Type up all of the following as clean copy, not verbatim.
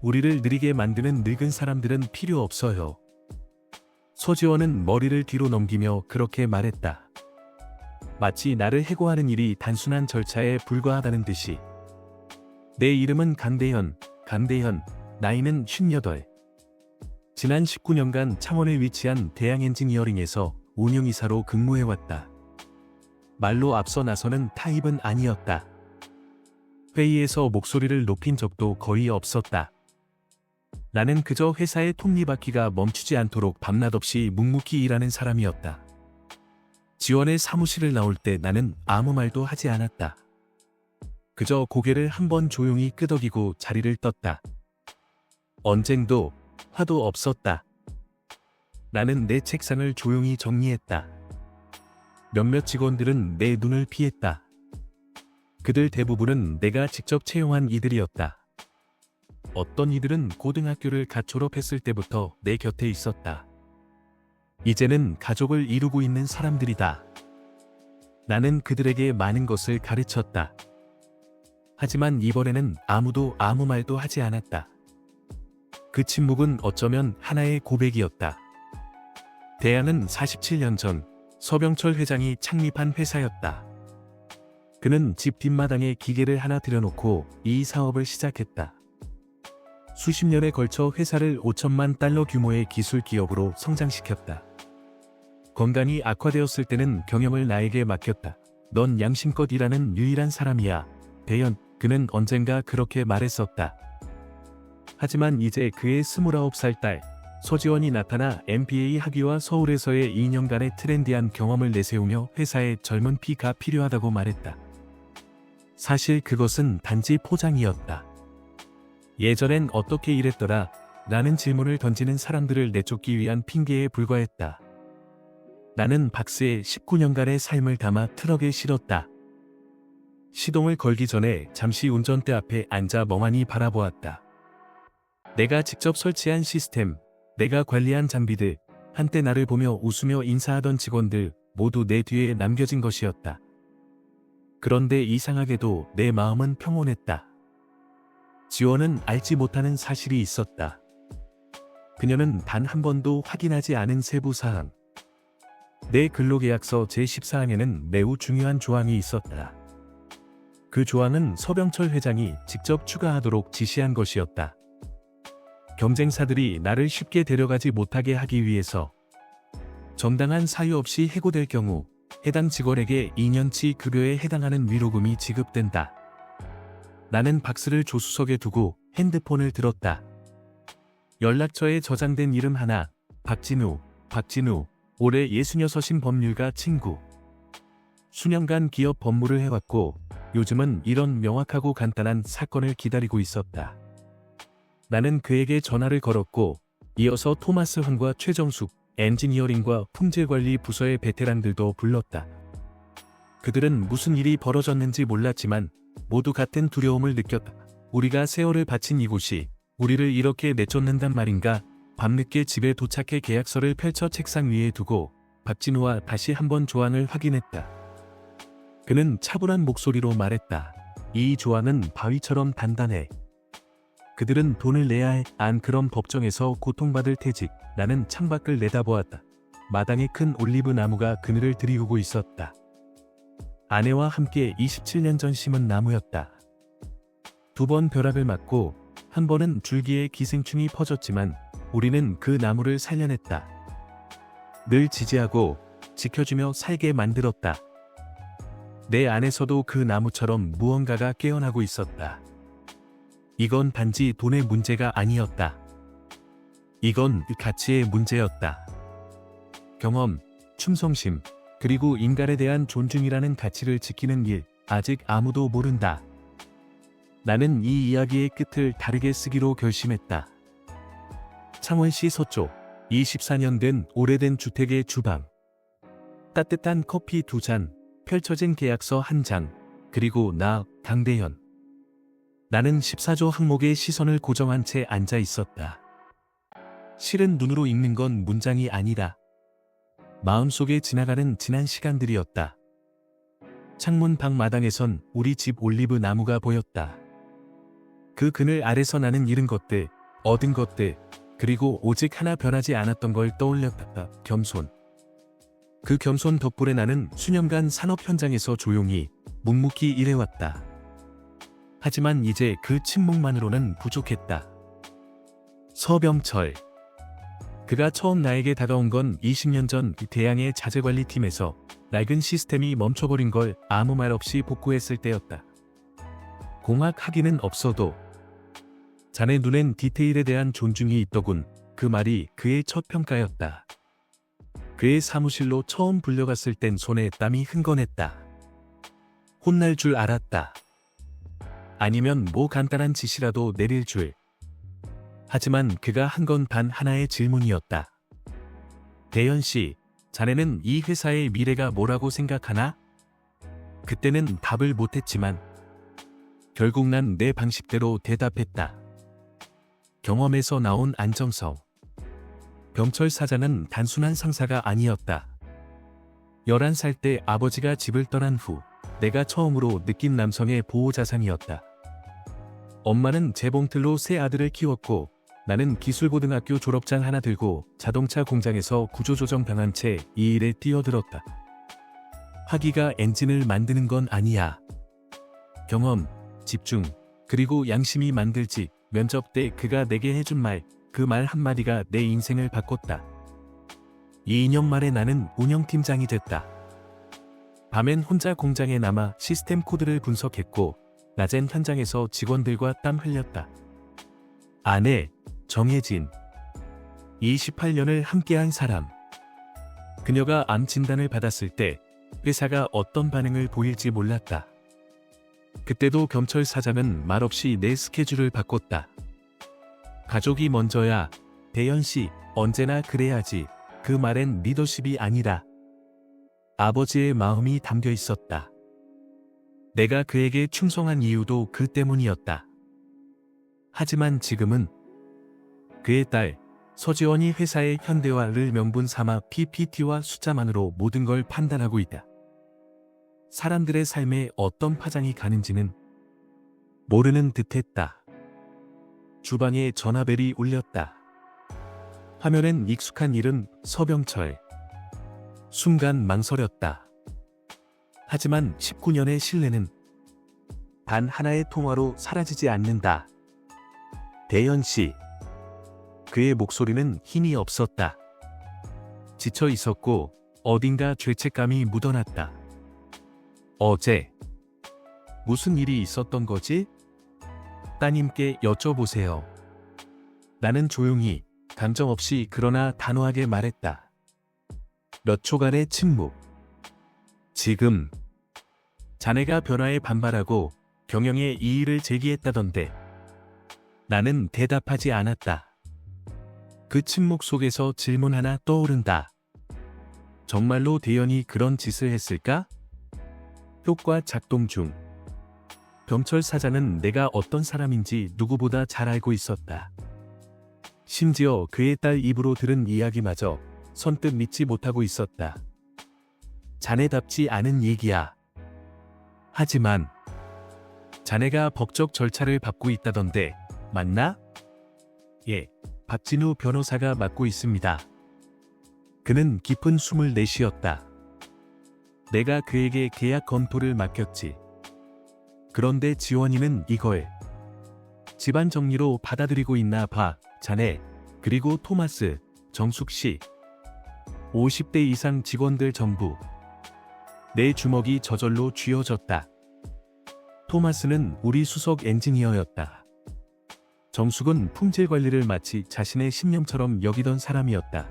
우리를 느리게 만드는 늙은 사람들은 필요 없어요. 서지원은 머리를 뒤로 넘기며 그렇게 말했다. 마치 나를 해고하는 일이 단순한 절차에 불과하다는 듯이. 내 이름은 강대현, 나이는 58. 지난 19년간 창원에 위치한 대양엔지니어링에서 운영이사로 근무해왔다. 말로 앞서 나서는 타입은 아니었다. 회의에서 목소리를 높인 적도 거의 없었다. 나는 그저 회사의 톱니바퀴가 멈추지 않도록 밤낮 없이 묵묵히 일하는 사람이었다. 지원의 사무실을 나올 때 나는 아무 말도 하지 않았다. 그저 고개를 한번 조용히 끄덕이고 자리를 떴다. 언쟁도 화도 없었다. 나는 내 책상을 조용히 정리했다. 몇몇 직원들은 내 눈을 피했다. 그들 대부분은 내가 직접 채용한 이들이었다. 어떤 이들은 고등학교를 갓 졸업했을 때부터 내 곁에 있었다. 이제는 가족을 이루고 있는 사람들이다. 나는 그들에게 많은 것을 가르쳤다. 하지만 이번에는 아무도 아무 말도 하지 않았다. 그 침묵은 어쩌면 하나의 고백이었다. 대안은 47년 전 서병철 회장이 창립한 회사였다. 그는 집 뒷마당에 기계를 하나 들여놓고 이 사업을 시작했다. 수십 년에 걸쳐 회사를 5천만 달러 규모의 기술 기업으로 성장시켰다. 건강이 악화되었을 때는 경영을 나에게 맡겼다. 넌 양심껏 일하는 유일한 사람이야, 대현. 그는 언젠가 그렇게 말했었다. 하지만 이제 그의 29살 딸 서지원이 나타나 MBA 학위와 서울에서의 2년간의 트렌디한 경험을 내세우며 회사에 젊은 피가 필요하다고 말했다. 사실 그것은 단지 포장이었다. 예전엔 어떻게 일했더라? 라는 질문을 던지는 사람들을 내쫓기 위한 핑계에 불과했다. 나는 박스에 19년간의 삶을 담아 트럭에 실었다. 시동을 걸기 전에 잠시 운전대 앞에 앉아 멍하니 바라보았다. 내가 직접 설치한 시스템, 내가 관리한 장비들, 한때 나를 보며 웃으며 인사하던 직원들 모두 내 뒤에 남겨진 것이었다. 그런데 이상하게도 내 마음은 평온했다. 지원은 알지 못하는 사실이 있었다. 그녀는 단 한 번도 확인하지 않은 세부 사항. 내 근로계약서 제14항에는 매우 중요한 조항이 있었다. 그 조항은 서병철 회장이 직접 추가하도록 지시한 것이었다. 경쟁사들이 나를 쉽게 데려가지 못하게 하기 위해서 정당한 사유 없이 해고될 경우 해당 직원에게 2년치 급여에 해당하는 위로금이 지급된다. 나는 박스를 조수석에 두고 핸드폰을 들었다. 연락처에 저장된 이름 하나, 박진우, 올해 66인 법률가 친구. 수년간 기업 법무를 해왔고 요즘은 이런 명확하고 간단한 사건을 기다리고 있었다. 나는 그에게 전화를 걸었고 이어서 토마스 흥과 최정숙, 엔지니어링과 품질관리 부서의 베테랑들도 불렀다. 그들은 무슨 일이 벌어졌는지 몰랐지만 모두 같은 두려움을 느꼈다. 우리가 세월을 바친 이곳이 우리를 이렇게 내쫓는단 말인가? 밤늦게 집에 도착해 계약서를 펼쳐 책상 위에 두고 박진우와 다시 한번 조항을 확인했다. 그는 차분한 목소리로 말했다. 이 조항은 바위처럼 단단해. 그들은 돈을 내야 해. 안 그럼 법정에서 고통받을 테직. 나는 창밖을 내다보았다. 마당에 큰 올리브 나무가 그늘을 들이우고 있었다. 아내와 함께 27년 전 심은 나무였다. 2번 벼락을 맞고 한 번은 줄기에 기생충이 퍼졌지만 우리는 그 나무를 살려냈다. 늘 지지하고 지켜주며 살게 만들었다. 내 안에서도 그 나무처럼 무언가가 깨어나고 있었다. 이건 단지 돈의 문제가 아니었다. 이건 가치의 문제였다. 경험, 충성심, 그리고 인간에 대한 존중이라는 가치를 지키는 일, 아직 아무도 모른다. 나는 이 이야기의 끝을 다르게 쓰기로 결심했다. 창원시 서쪽, 24년 된 오래된 주택의 주방. 따뜻한 커피 2잔, 펼쳐진 계약서 1장, 그리고 나, 강대현. 나는 14조 항목에 시선을 고정한 채 앉아 있었다. 실은 눈으로 읽는 건 문장이 아니라 마음속에 지나가는 지난 시간들이었다. 창문 밖 마당에선 우리 집 올리브 나무가 보였다. 그 그늘 아래서 나는 잃은 것들, 얻은 것들, 그리고 오직 하나 변하지 않았던 걸 떠올렸다. 겸손. 그 겸손 덕분에 나는 수년간 산업 현장에서 조용히 묵묵히 일해왔다. 하지만 이제 그 침묵만으로는 부족했다. 서병철. 그가 처음 나에게 다가온 건 20년 전 대양의 자재관리팀에서 낡은 시스템이 멈춰버린 걸 아무 말 없이 복구했을 때였다. 공학 학위는 없어도 자네 눈엔 디테일에 대한 존중이 있더군. 그 말이 그의 첫 평가였다. 그의 사무실로 처음 불려갔을 땐 손에 땀이 흥건했다. 혼날 줄 알았다. 아니면 뭐 간단한 지시라도 내릴 줄. 하지만 그가 한 건 단 하나의 질문이었다. 대현 씨, 자네는 이 회사의 미래가 뭐라고 생각하나? 그때는 답을 못했지만 결국 난 내 방식대로 대답했다. 경험에서 나온 안정성. 병철 사장은 단순한 상사가 아니었다. 11살 때 아버지가 집을 떠난 후 내가 처음으로 느낀 남성의 보호자산이었다. 엄마는 재봉틀로 세 아들을 키웠고 나는 기술고등학교 졸업장 하나 들고 자동차 공장에서 구조조정 당한 채 이 일에 뛰어들었다. 학위가 엔진을 만드는 건 아니야. 경험, 집중, 그리고 양심이 만들지. 면접 때 그가 내게 해준 말, 그 말 한마디가 내 인생을 바꿨다. 2년 만에 나는 운영팀장이 됐다. 밤엔 혼자 공장에 남아 시스템 코드를 분석했고 낮엔 현장에서 직원들과 땀 흘렸다. 아내, 정혜진. 28년을 함께한 사람. 그녀가 암 진단을 받았을 때 회사가 어떤 반응을 보일지 몰랐다. 그때도 겸철 사장은 말없이 내 스케줄을 바꿨다. 가족이 먼저야. 대현 씨, 언제나 그래야지. 그 말엔 리더십이 아니라 아버지의 마음이 담겨 있었다. 내가 그에게 충성한 이유도 그 때문이었다. 하지만 지금은 그의 딸 서지원이 회사의 현대화를 명분 삼아 PPT와 숫자만으로 모든 걸 판단하고 있다. 사람들의 삶에 어떤 파장이 가는지는 모르는 듯했다. 주방에 전화벨이 울렸다. 화면엔 익숙한 이름 서병철. 순간 망설였다. 하지만 19년의 신뢰는 단 하나의 통화로 사라지지 않는다. 대현 씨. 그의 목소리는 힘이 없었다. 지쳐 있었고 어딘가 죄책감이 묻어났다. 어제 무슨 일이 있었던 거지? 따님께 여쭤보세요. 나는 조용히, 감정 없이 그러나 단호하게 말했다. 몇 초간의 침묵. 지금 자네가 변화에 반발하고 경영에 이의를 제기했다던데. 나는 대답하지 않았다. 그 침묵 속에서 질문 하나 떠오른다. 정말로 대현이 그런 짓을 했을까? 효과 작동 중. 병철 사장은 내가 어떤 사람인지 누구보다 잘 알고 있었다. 심지어 그의 딸 입으로 들은 이야기마저 선뜻 믿지 못하고 있었다. 자네답지 않은 얘기야. 하지만 자네가 법적 절차를 밟고 있다던데 맞나? 예, 박진우 변호사가 맡고 있습니다. 그는 깊은 숨을 내쉬었다. 내가 그에게 계약 검토를 맡겼지. 그런데 지원이는 이걸 집안 정리로 받아들이고 있나 봐. 자네, 그리고 토마스, 정숙 씨. 50대 이상 직원들 전부. 내 주먹이 저절로 쥐어졌다. 토마스는 우리 수석 엔지니어였다. 정숙은 품질 관리를 마치 자신의 신념처럼 여기던 사람이었다.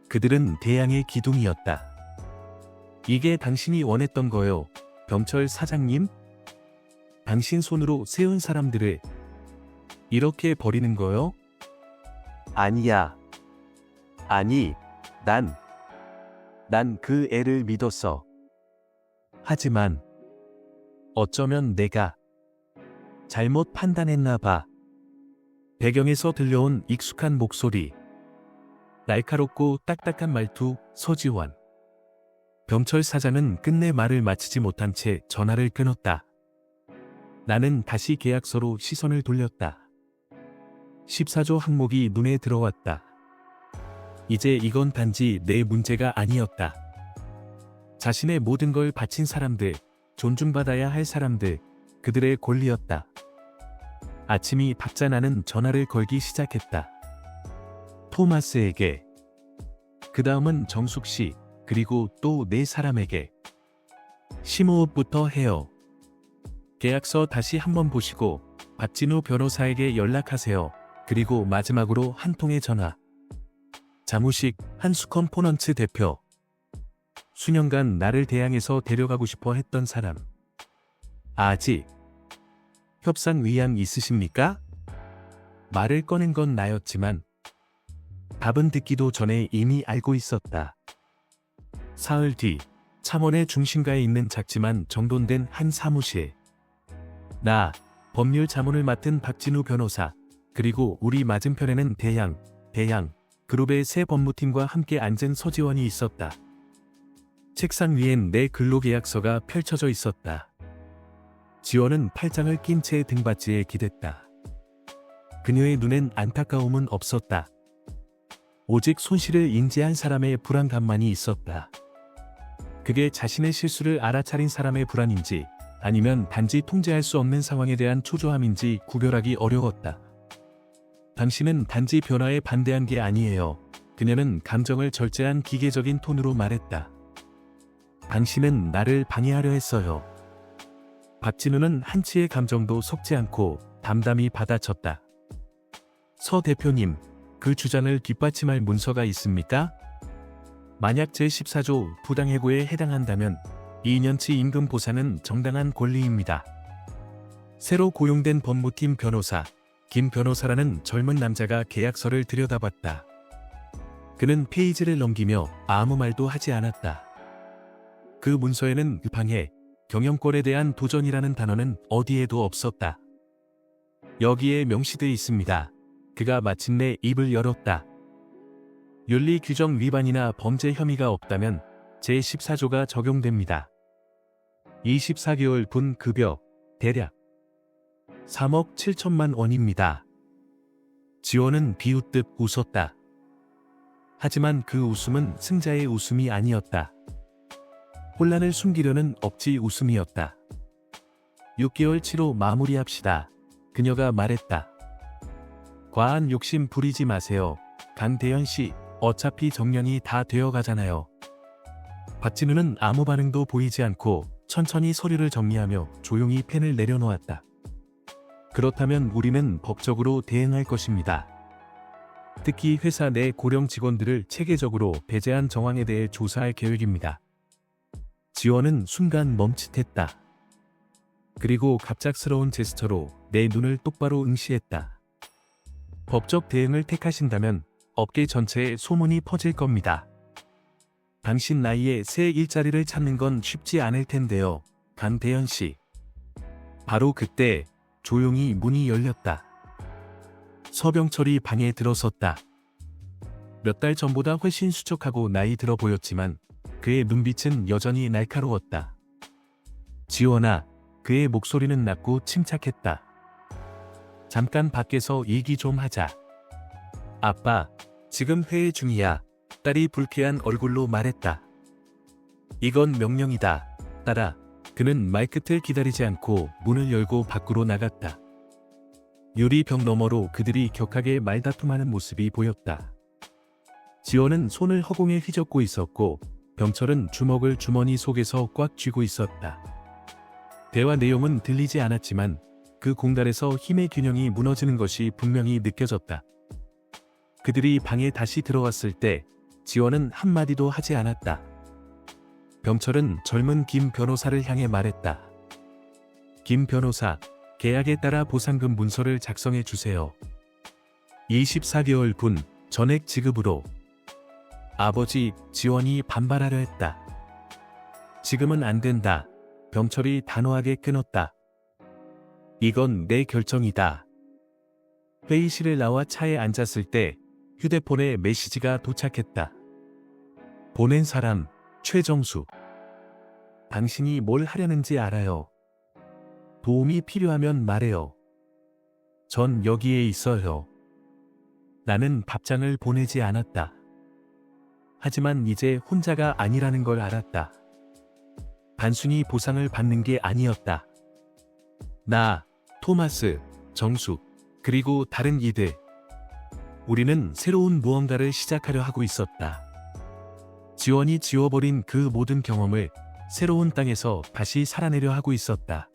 그들은 대양의 기둥이었다. 이게 당신이 원했던 거요, 병철 사장님? 당신 손으로 세운 사람들을 이렇게 버리는 거요? 아니야. 아니, 난 그 애를 믿었어. 하지만 어쩌면 내가 잘못 판단했나 봐. 배경에서 들려온 익숙한 목소리. 날카롭고 딱딱한 말투, 서지원. 병철 사장은 끝내 말을 마치지 못한 채 전화를 끊었다. 나는 다시 계약서로 시선을 돌렸다. 14조 항목이 눈에 들어왔다. 이제 이건 단지 내 문제가 아니었다. 자신의 모든 걸 바친 사람들, 존중받아야 할 사람들, 그들의 권리였다. 아침이 밝자 나는 전화를 걸기 시작했다. 토마스에게, 그 다음은 정숙 씨, 그리고 또 네 사람에게. 심호흡부터 해요. 계약서 다시 한번 보시고 박진우 변호사에게 연락하세요. 그리고 마지막으로 한 통의 전화. 자무식 한수컴포넌츠 대표. 수년간 나를 대항해서 데려가고 싶어 했던 사람. 아직 협상 의향 있으십니까? 말을 꺼낸 건 나였지만 답은 듣기도 전에 이미 알고 있었다. 사흘 뒤 창원의 중심가에 있는 작지만 정돈된 한 사무실. 나, 법률 자문을 맡은 박진우 변호사, 그리고 우리 맞은편에는 대양 그룹의 새 법무팀과 함께 앉은 서지원이 있었다. 책상 위엔 내 근로계약서가 펼쳐져 있었다. 지원은 팔짱을 낀 채 등받이에 기댔다. 그녀의 눈엔 안타까움은 없었다. 오직 손실을 인지한 사람의 불안감만이 있었다. 그게 자신의 실수를 알아차린 사람의 불안인지 아니면 단지 통제할 수 없는 상황에 대한 초조함인지 구별하기 어려웠다. 당신은 단지 변화에 반대한 게 아니에요. 그녀는 감정을 절제한 기계적인 톤으로 말했다. 당신은 나를 방해하려 했어요. 박진우는 한치의 감정도 섞지 않고 담담히 받아쳤다. 서 대표님, 그 주장을 뒷받침할 문서가 있습니까? 만약 제14조 부당해고에 해당한다면 2년치 임금 보상은 정당한 권리입니다. 새로 고용된 법무팀 변호사, 김 변호사라는 젊은 남자가 계약서를 들여다봤다. 그는 페이지를 넘기며 아무 말도 하지 않았다. 그 문서에는 방해, 경영권에 대한 도전이라는 단어는 어디에도 없었다. 여기에 명시돼 있습니다. 그가 마침내 입을 열었다. 윤리 규정 위반이나 범죄 혐의가 없다면 제14조가 적용됩니다. 24개월 분 급여, 대략 3억 7천만 원입니다. 지원은 비웃듯 웃었다. 하지만 그 웃음은 승자의 웃음이 아니었다. 혼란을 숨기려는 억지 웃음이었다. 6개월치로 마무리합시다. 그녀가 말했다. 과한 욕심 부리지 마세요. 강대현 씨, 어차피 정년이 다 되어 가잖아요. 박진우는 아무 반응도 보이지 않고 천천히 서류를 정리하며 조용히 펜을 내려놓았다. 그렇다면 우리는 법적으로 대응할 것입니다. 특히 회사 내 고령 직원들을 체계적으로 배제한 정황에 대해 조사할 계획입니다. 지원은 순간 멈칫했다. 그리고 갑작스러운 제스처로 내 눈을 똑바로 응시했다. 법적 대응을 택하신다면 업계 전체에 소문이 퍼질 겁니다. 당신 나이에 새 일자리를 찾는 건 쉽지 않을 텐데요. 강대현 씨. 바로 그때 조용히 문이 열렸다. 서병철이 방에 들어섰다. 몇 달 전보다 훨씬 수척하고 나이 들어 보였지만 그의 눈빛은 여전히 날카로웠다. 지원아, 그의 목소리는 낮고 침착했다. 잠깐 밖에서 얘기 좀 하자. 아빠, 지금 회의 중이야. 딸이 불쾌한 얼굴로 말했다. 이건 명령이다. 딸아. 그는 말끝을 기다리지 않고 문을 열고 밖으로 나갔다. 유리벽 너머로 그들이 격하게 말다툼하는 모습이 보였다. 지원은 손을 허공에 휘젓고 있었고 병철은 주먹을 주머니 속에서 꽉 쥐고 있었다. 대화 내용은 들리지 않았지만 그 공간에서 힘의 균형이 무너지는 것이 분명히 느껴졌다. 그들이 방에 다시 들어왔을 때 지원은 한마디도 하지 않았다. 병철은 젊은 김 변호사를 향해 말했다. 김 변호사, 계약에 따라 보상금 문서를 작성해 주세요. 24개월 분 전액 지급으로. 아버지, 지원이 반발하려 했다. 지금은 안 된다. 병철이 단호하게 끊었다. 이건 내 결정이다. 회의실을 나와 차에 앉았을 때 휴대폰에 메시지가 도착했다. 보낸 사람, 최정수. 당신이 뭘 하려는지 알아요. 도움이 필요하면 말해요. 전 여기에 있어요. 나는 답장을 보내지 않았다. 하지만 이제 혼자가 아니라는 걸 알았다. 단순히 보상을 받는 게 아니었다. 나, 토마스, 정숙, 그리고 다른 이들. 우리는 새로운 무언가를 시작하려 하고 있었다. 지원이 지워버린 그 모든 경험을 새로운 땅에서 다시 살아내려 하고 있었다.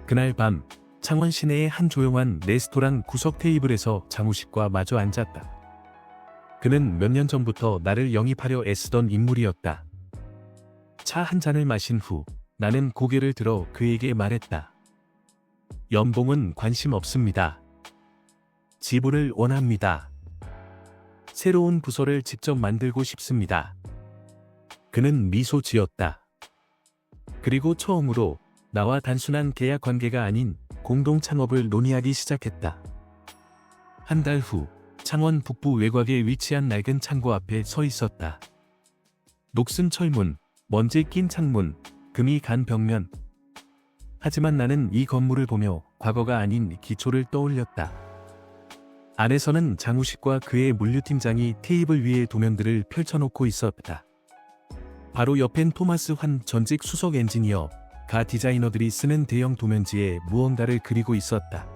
그날 밤, 창원 시내의 한 조용한 레스토랑 구석 테이블에서 장우식과 마주 앉았다. 그는 몇 년 전부터 나를 영입하려 애쓰던 인물이었다. 차 한 잔을 마신 후 나는 고개를 들어 그에게 말했다. 연봉은 관심 없습니다. 지분을 원합니다. 새로운 부서를 직접 만들고 싶습니다. 그는 미소 지었다. 그리고 처음으로 나와 단순한 계약 관계가 아닌 공동 창업을 논의하기 시작했다. 한 달 후 창원 북부 외곽에 위치한 낡은 창고 앞에 서 있었다. 녹슨 철문, 먼지 낀 창문, 금이 간 벽면. 하지만 나는 이 건물을 보며 과거가 아닌 기초를 떠올렸다. 안에서는 장우식과 그의 물류팀장이 테이블 위에 도면들을 펼쳐놓고 있었다. 바로 옆엔 토마스 환 전직 수석 엔지니어, 가 디자이너들이 쓰는 대형 도면지에 무언가를 그리고 있었다.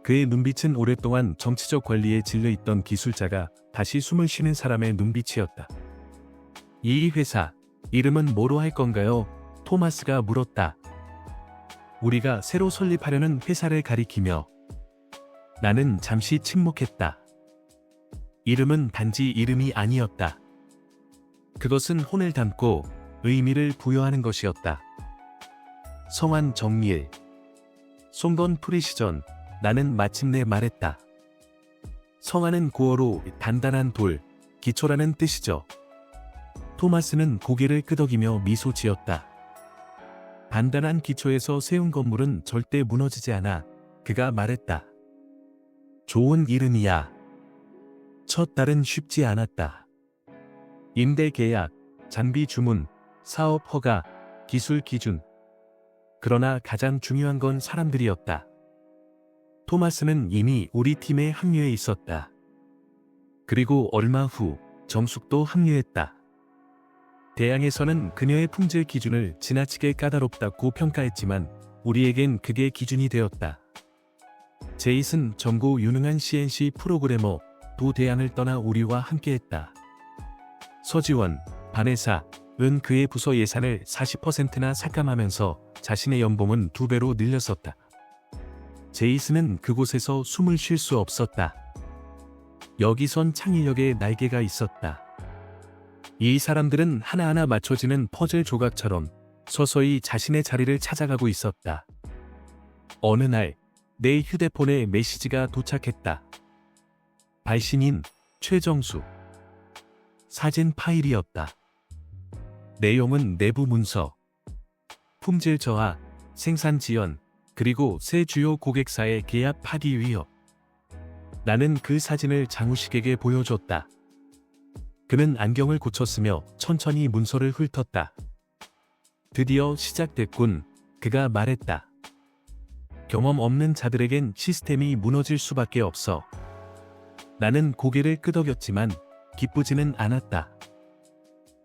그의 눈빛은 오랫동안 정치적 관리에 질려있던 기술자가 다시 숨을 쉬는 사람의 눈빛이었다. 이 회사, 이름은 뭐로 할 건가요? 토마스가 물었다. 우리가 새로 설립하려는 회사를 가리키며 나는 잠시 침묵했다. 이름은 단지 이름이 아니었다. 그것은 혼을 담고 의미를 부여하는 것이었다. 성환 정리일, 송건 프리시전. 나는 마침내 말했다. 성환은 고어로 단단한 돌, 기초라는 뜻이죠. 토마스는 고개를 끄덕이며 미소 지었다. 단단한 기초에서 세운 건물은 절대 무너지지 않아. 그가 말했다. 좋은 이름이야. 첫 달은 쉽지 않았다. 임대 계약, 장비 주문, 사업 허가, 기술 기준. 그러나 가장 중요한 건 사람들이었다. 토마스는 이미 우리 팀에 합류해 있었다. 그리고 얼마 후 정숙도 합류했다. 대항에서는 그녀의 품질 기준을 지나치게 까다롭다고 평가했지만 우리에겐 그게 기준이 되었다. 제이슨 전고 유능한 CNC 프로그래머 도 대항을 떠나 우리와 함께했다. 서지원, 반회사은 그의 부서 예산을 40%나 삭감하면서 자신의 연봉은 2배로 늘렸었다. 제이슨은 그곳에서 숨을 쉴 수 없었다. 여기선 창의력의 날개가 있었다. 이 사람들은 하나하나 맞춰지는 퍼즐 조각처럼 서서히 자신의 자리를 찾아가고 있었다. 어느 날 내 휴대폰에 메시지가 도착했다. 발신인 최정수. 사진 파일이었다. 내용은 내부 문서, 품질 저하, 생산 지연, 그리고 새 주요 고객사의 계약 파기 위협. 나는 그 사진을 장우식에게 보여줬다. 그는 안경을 고쳤으며 천천히 문서를 훑었다. 드디어 시작됐군, 그가 말했다. 경험 없는 자들에겐 시스템이 무너질 수밖에 없어. 나는 고개를 끄덕였지만 기쁘지는 않았다.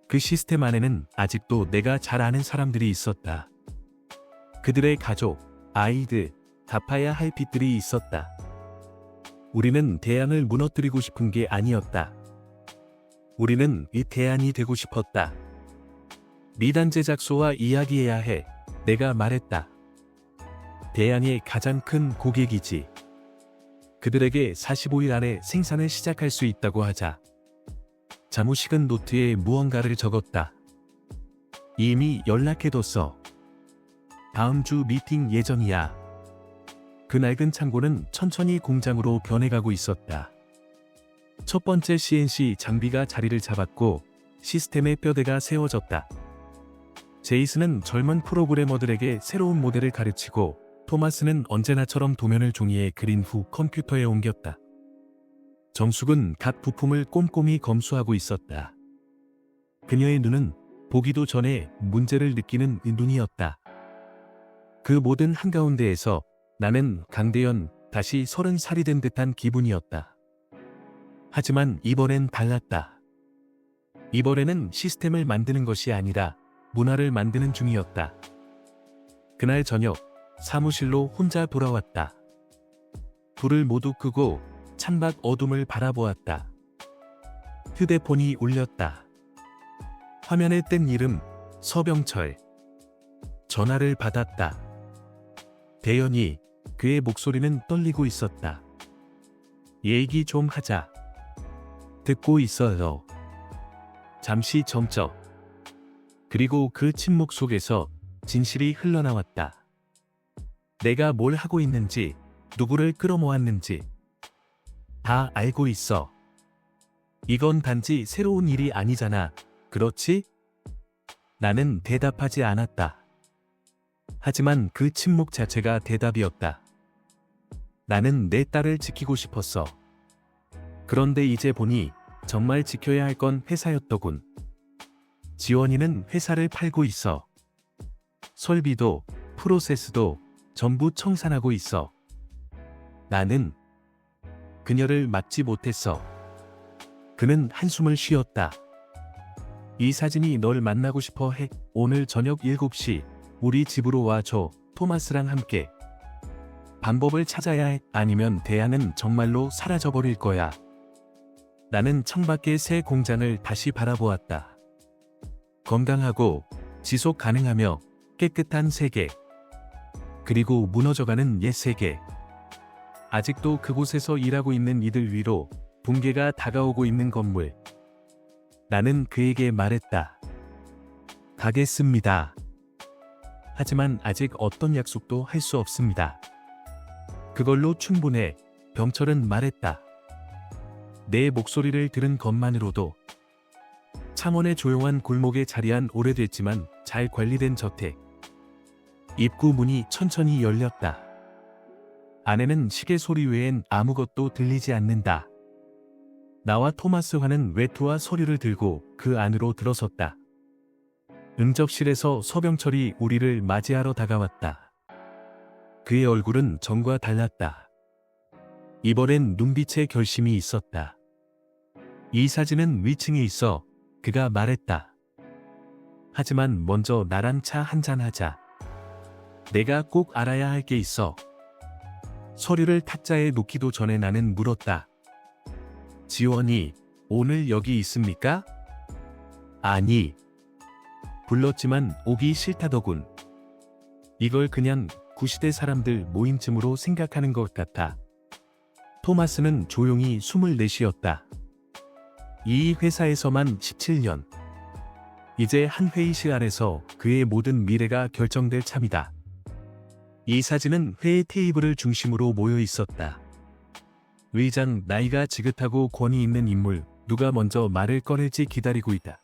그 시스템 안에는 아직도 내가 잘 아는 사람들이 있었다. 그들의 가족, 아이들, 갚아야 할 빚들이 있었다. 우리는 대안을 무너뜨리고 싶은 게 아니었다. 우리는 이 대안이 되고 싶었다. 미단 제작소와 이야기해야 해. 내가 말했다. 대안이 가장 큰 고객이지. 그들에게 45일 안에 생산을 시작할 수 있다고 하자. 자무식은 노트에 무언가를 적었다. 이미 연락해뒀어. 다음 주 미팅 예정이야. 그 낡은 창고는 천천히 공장으로 변해가고 있었다. 첫 번째 CNC 장비가 자리를 잡았고 시스템의 뼈대가 세워졌다. 제이슨은 젊은 프로그래머들에게 새로운 모델을 가르치고 토마스는 언제나처럼 도면을 종이에 그린 후 컴퓨터에 옮겼다. 정숙은 각 부품을 꼼꼼히 검수하고 있었다. 그녀의 눈은 보기도 전에 문제를 느끼는 눈이었다. 그 모든 한가운데에서 나는 강대현 다시 30살이 된 듯한 기분이었다. 하지만 이번엔 달랐다. 이번에는 시스템을 만드는 것이 아니라 문화를 만드는 중이었다. 그날 저녁 사무실로 혼자 돌아왔다. 불을 모두 끄고 창밖 어둠을 바라보았다. 휴대폰이 울렸다. 화면에 뜬 이름 서병철. 전화를 받았다. 대현이. 그의 목소리는 떨리고 있었다. 얘기 좀 하자. 듣고 있어요. 잠시 점쩍. 그리고 그 침묵 속에서 진실이 흘러나왔다. 내가 뭘 하고 있는지, 누구를 끌어모았는지 다 알고 있어. 이건 단지 새로운 일이 아니잖아. 그렇지? 나는 대답하지 않았다. 하지만 그 침묵 자체가 대답이었다. 나는 내 딸을 지키고 싶었어. 그런데 이제 보니 정말 지켜야 할 건 회사였더군. 지원이는 회사를 팔고 있어. 설비도, 프로세스도 전부 청산하고 있어. 나는 그녀를 막지 못했어. 그는 한숨을 쉬었다. 이 사진이 널 만나고 싶어 해. 오늘 저녁 7시 우리 집으로 와줘. 토마스랑 함께. 방법을 찾아야 해. 아니면 대안은 정말로 사라져버릴 거야. 나는 창밖의 새 공장을 다시 바라보았다. 건강하고 지속 가능하며 깨끗한 세계. 그리고 무너져가는 옛 세계. 아직도 그곳에서 일하고 있는 이들 위로 붕괴가 다가오고 있는 건물. 나는 그에게 말했다. 가겠습니다. 하지만 아직 어떤 약속도 할 수 없습니다. 그걸로 충분해. 병철은 말했다. 내 목소리를 들은 것만으로도. 창원의 조용한 골목에 자리한 오래됐지만 잘 관리된 저택. 입구 문이 천천히 열렸다. 안에는 시계 소리 외엔 아무것도 들리지 않는다. 나와 토마스와는 외투와 서류를 들고 그 안으로 들어섰다. 응접실에서 서병철이 우리를 맞이하러 다가왔다. 그의 얼굴은 전과 달랐다. 이번엔 눈빛에 결심이 있었다. 이 사진은 위층에 있어. 그가 말했다. 하지만 먼저 나랑 차 한잔 하자. 내가 꼭 알아야 할 게 있어. 서류를 탁자에 놓기도 전에 나는 물었다. 지원이 오늘 여기 있습니까? 아니. 불렀지만 오기 싫다더군. 이걸 그냥 구시대 사람들 모임쯤으로 생각하는 것 같아. 토마스는 조용히 숨을 내쉬었다. 이 회사에서만 17년. 이제 한 회의실 안에서 그의 모든 미래가 결정될 참이다. 이 사진은 회의 테이블을 중심으로 모여 있었다. 의장, 나이가 지긋하고 권위 있는 인물, 누가 먼저 말을 꺼낼지 기다리고 있다.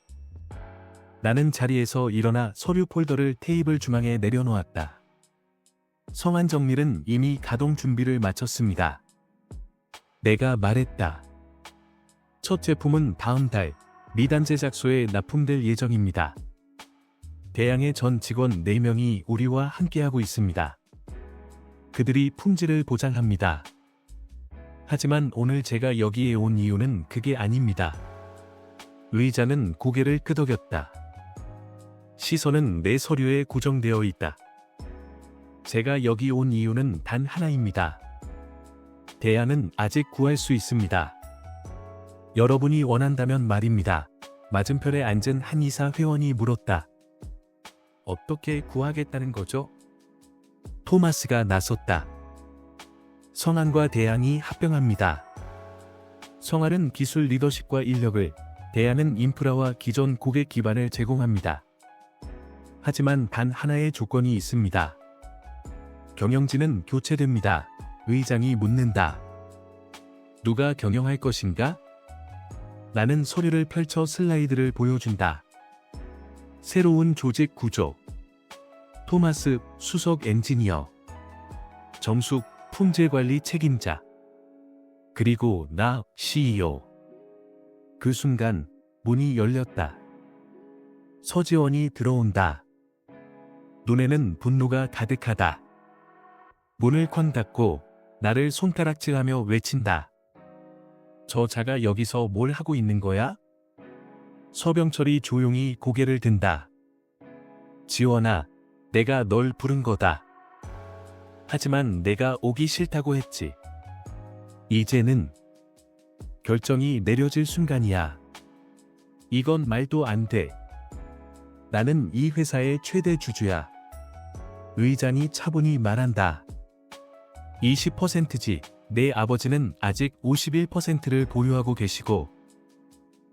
나는 자리에서 일어나 서류 폴더를 테이블 중앙에 내려놓았다. 성한 정밀은 이미 가동 준비를 마쳤습니다. 내가 말했다. 첫 제품은 다음 달 미단 제작소에 납품될 예정입니다. 대양의 전 직원 4명이 우리와 함께하고 있습니다. 그들이 품질을 보장합니다. 하지만 오늘 제가 여기에 온 이유는 그게 아닙니다. 의자는 고개를 끄덕였다. 시선은 내 서류에 고정되어 있다. 제가 여기 온 이유는 단 하나입니다. 대안은 아직 구할 수 있습니다. 여러분이 원한다면 말입니다. 맞은편에 앉은 한 이사 회원이 물었다. 어떻게 구하겠다는 거죠? 토마스가 나섰다. 성한과 대안이 합병합니다. 성한은 기술 리더십과 인력을, 대안은 인프라와 기존 고객 기반을 제공합니다. 하지만 단 하나의 조건이 있습니다. 경영진은 교체됩니다. 의장이 묻는다. 누가 경영할 것인가? 나는 서류를 펼쳐 슬라이드를 보여준다. 새로운 조직 구조. 토마스, 수석 엔지니어. 정숙, 품질관리 책임자. 그리고 나, CEO. 그 순간 문이 열렸다. 서지원이 들어온다. 눈에는 분노가 가득하다. 문을 쾅 닫고 나를 손가락질하며 외친다. 저자가 여기서 뭘 하고 있는 거야? 서병철이 조용히 고개를 든다. 지원아, 내가 널 부른 거다. 하지만 내가 오기 싫다고 했지. 이제는 결정이 내려질 순간이야. 이건 말도 안 돼. 나는 이 회사의 최대 주주야. 의장이 차분히 말한다. 20%지. 내 아버지는 아직 51%를 보유하고 계시고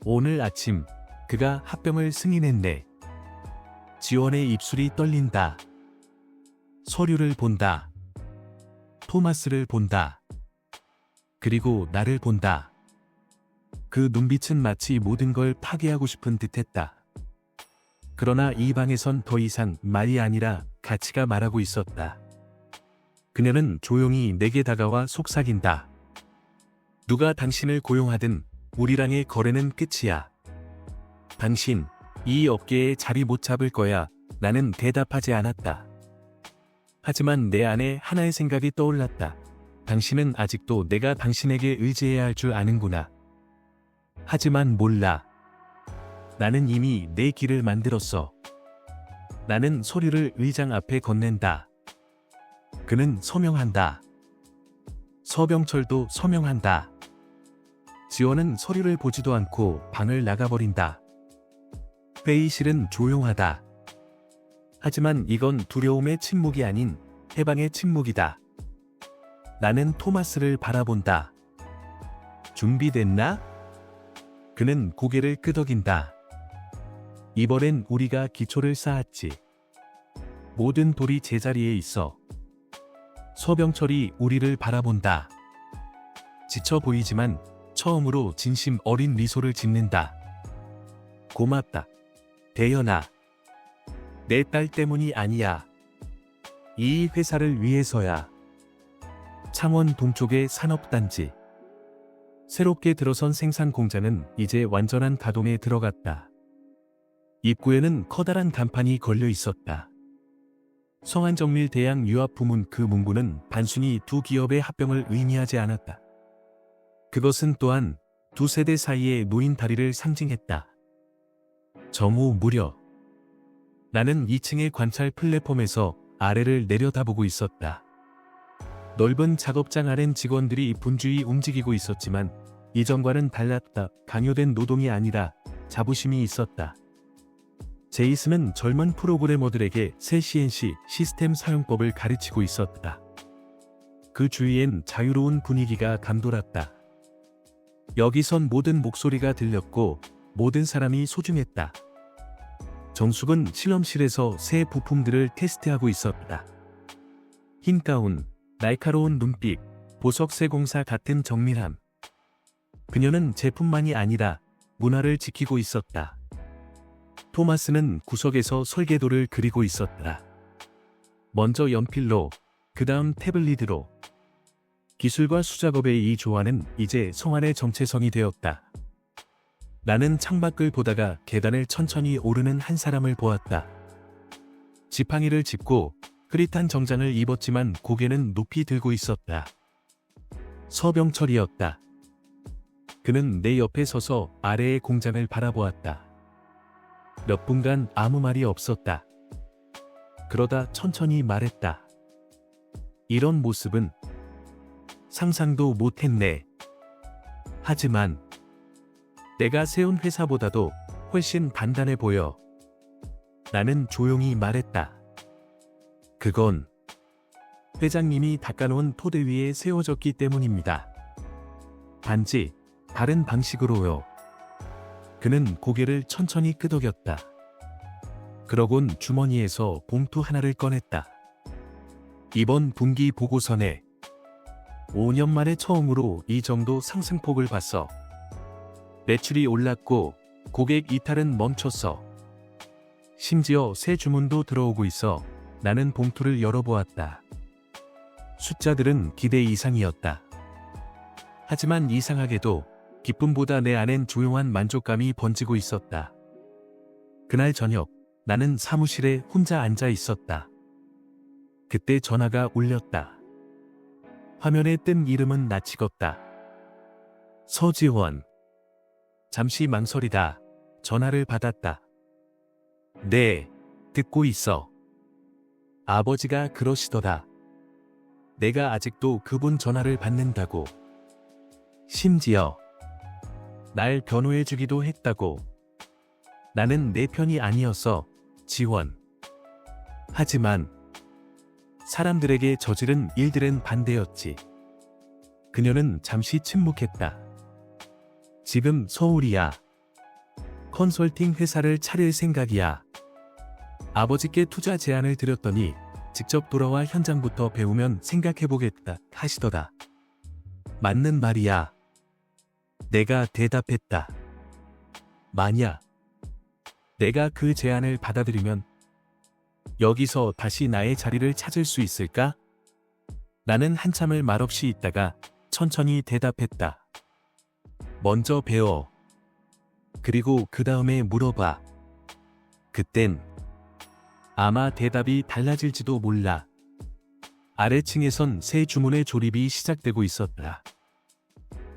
오늘 아침 그가 합병을 승인했네. 지원의 입술이 떨린다. 서류를 본다. 토마스를 본다. 그리고 나를 본다. 그 눈빛은 마치 모든 걸 파괴하고 싶은 듯했다. 그러나 이 방에선 더 이상 말이 아니라 가치가 말하고 있었다. 그녀는 조용히 내게 다가와 속삭인다. 누가 당신을 고용하든 우리랑의 거래는 끝이야. 당신, 이 업계에 자리 못 잡을 거야. 나는 대답하지 않았다. 하지만 내 안에 하나의 생각이 떠올랐다. 당신은 아직도 내가 당신에게 의지해야 할 줄 아는구나. 하지만 몰라. 나는 이미 내 길을 만들었어. 나는 서류를 의장 앞에 건넨다. 그는 서명한다. 서병철도 서명한다. 지원은 서류를 보지도 않고 방을 나가버린다. 회의실은 조용하다. 하지만 이건 두려움의 침묵이 아닌 해방의 침묵이다. 나는 토마스를 바라본다. 준비됐나? 그는 고개를 끄덕인다. 이번엔 우리가 기초를 쌓았지. 모든 돌이 제자리에 있어. 서병철이 우리를 바라본다. 지쳐 보이지만 처음으로 진심 어린 미소를 짓는다. 고맙다. 대연아. 내 딸 때문이 아니야. 이 회사를 위해서야. 창원 동쪽의 산업단지. 새롭게 들어선 생산 공장은 이제 완전한 가동에 들어갔다. 입구에는 커다란 간판이 걸려 있었다. 성한정밀 대양 유압 부문. 그 문구는 단순히 두 기업의 합병을 의미하지 않았다. 그것은 또한 두 세대 사이의 노인 다리를 상징했다. 정오 무렵. 나는 2층의 관찰 플랫폼에서 아래를 내려다보고 있었다. 넓은 작업장 아래는 직원들이 분주히 움직이고 있었지만 이전과는 달랐다. 강요된 노동이 아니라 자부심이 있었다. 제이슨은 젊은 프로그래머들에게 새 CNC 시스템 사용법을 가르치고 있었다. 그 주위엔 자유로운 분위기가 감돌았다. 여기선 모든 목소리가 들렸고 모든 사람이 소중했다. 정숙은 실험실에서 새 부품들을 테스트하고 있었다. 흰 가운, 날카로운 눈빛, 보석 세공사 같은 정밀함. 그녀는 제품만이 아니라 문화를 지키고 있었다. 토마스는 구석에서 설계도를 그리고 있었다. 먼저 연필로, 그 다음 태블릿으로. 기술과 수작업의 이 조화는 이제 성안의 정체성이 되었다. 나는 창밖을 보다가 계단을 천천히 오르는 한 사람을 보았다. 지팡이를 짚고 흐릿한 정장을 입었지만 고개는 높이 들고 있었다. 서병철이었다. 그는 내 옆에 서서 아래의 공장을 바라보았다. 몇 분간 아무 말이 없었다. 그러다 천천히 말했다. 이런 모습은 상상도 못했네. 하지만 내가 세운 회사보다도 훨씬 단단해 보여. 나는 조용히 말했다. 그건 회장님이 닦아놓은 토대 위에 세워졌기 때문입니다. 단지 다른 방식으로요. 그는 고개를 천천히 끄덕였다. 그러곤 주머니에서 봉투 하나를 꺼냈다. 이번 분기 보고서네. 5년 만에 처음으로 이 정도 상승폭을 봤어. 매출이 올랐고 고객 이탈은 멈췄어. 심지어 새 주문도 들어오고 있어. 나는 봉투를 열어보았다. 숫자들은 기대 이상이었다. 하지만 이상하게도 기쁨보다 내 안엔 조용한 만족감이 번지고 있었다. 그날 저녁, 나는 사무실에 혼자 앉아 있었다. 그때 전화가 울렸다. 화면에 뜬 이름은 나치겁다. 서지원. 잠시 망설이다 전화를 받았다. 네, 듣고 있어. 아버지가 그러시더라. 내가 아직도 그분 전화를 받는다고. 심지어 날 변호해주기도 했다고. 나는 내 편이 아니었어, 지원. 하지만 사람들에게 저지른 일들은 반대였지. 그녀는 잠시 침묵했다. 지금 서울이야. 컨설팅 회사를 차릴 생각이야. 아버지께 투자 제안을 드렸더니 직접 돌아와 현장부터 배우면 생각해보겠다 하시더라. 맞는 말이야. 내가 대답했다. 만약 내가 그 제안을 받아들이면 여기서 다시 나의 자리를 찾을 수 있을까? 나는 한참을 말없이 있다가 천천히 대답했다. 먼저 배워. 그리고 그 다음에 물어봐. 그땐 아마 대답이 달라질지도 몰라. 아래층에선 새 주문의 조립이 시작되고 있었다.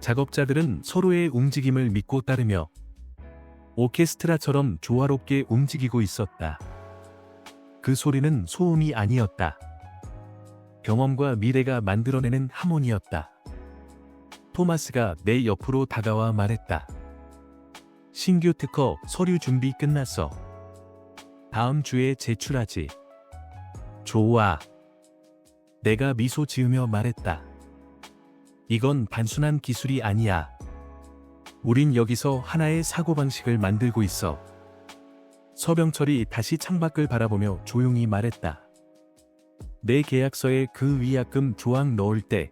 작업자들은 서로의 움직임을 믿고 따르며 오케스트라처럼 조화롭게 움직이고 있었다. 그 소리는 소음이 아니었다. 경험과 미래가 만들어내는 하모니였다. 토마스가 내 옆으로 다가와 말했다. 신규 특허 서류 준비 끝났어. 다음 주에 제출하지. 좋아. 내가 미소 지으며 말했다. 이건 단순한 기술이 아니야. 우린 여기서 하나의 사고방식을 만들고 있어. 서병철이 다시 창밖을 바라보며 조용히 말했다. 내 계약서에 그 위약금 조항 넣을 때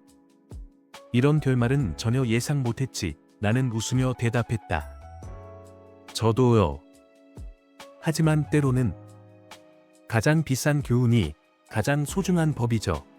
이런 결말은 전혀 예상 못했지. 나는 웃으며 대답했다. 저도요. 하지만 때로는 가장 비싼 교훈이 가장 소중한 법이죠.